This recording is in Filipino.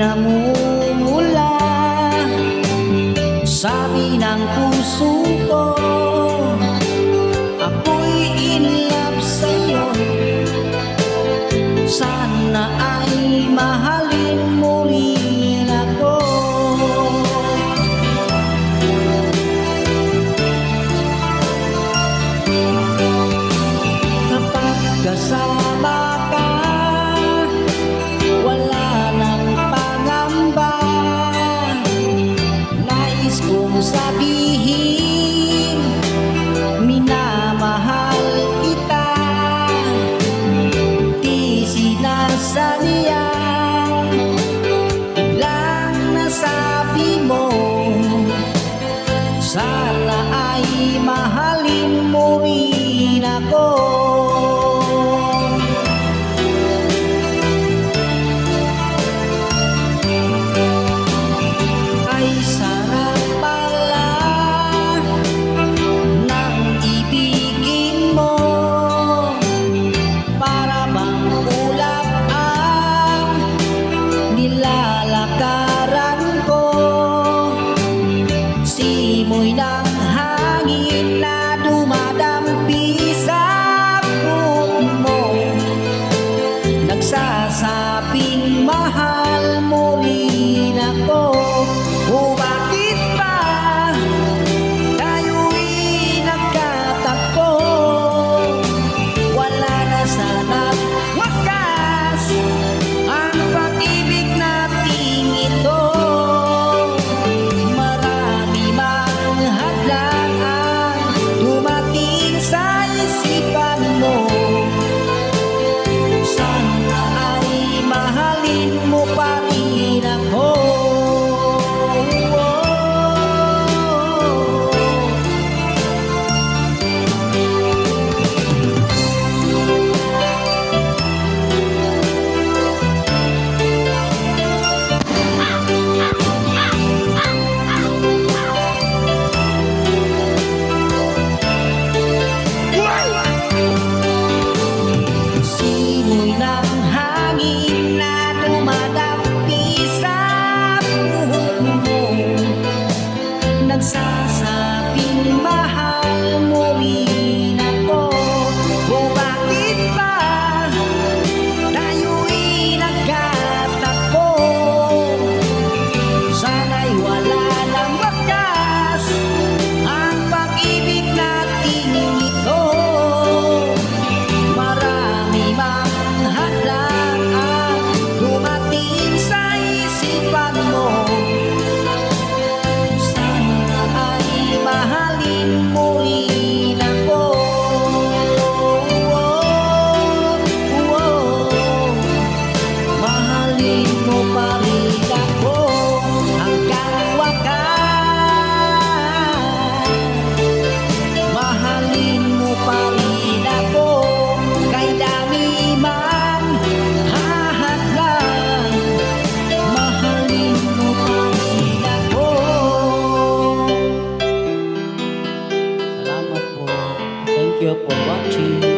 namumula. Sabi ng puso ko, ako'y in love sa'yo. Sana ay mahalin mo rin ako. Kapag kasama ka, wala nang pangamba. Nais kong sabihin, minamahal kita. Di sinasadyang biglang nasabi mo, sana ay mahalin mo rin ako. Ay sarap pala ng ibigin mo, para bang ulap ang nilalakaran ko. Simoy ng hangin na dumadampi sa puso mo, nagsasabing mahal mo rin ako. O bakit ba tayo'y nagkatagpo? Wala na sana't wakas ang pag-ibig nating ito. Marami mang hadlang ang dumating sa isipan mo. Sana ay mahalin mo pa rin ako. Simoy ng hangin na dumadampi sa buhok mo, nagsasabing mahal mo rin ako. O bakit ba tayo'y nagkatagpo? Sana'y wala nang wakas ang pag-ibig nating ito. Marami mang hadlang ang dumating sa isipan mo. Sana ay mahalin mo rin ako. Mahalin mo pa rin ako hanggang wakas. Mahalin mo pa rin ako, kay dami man hahadlang. Mahalin mo pa rin ako. Salamat po. Thank you for watching.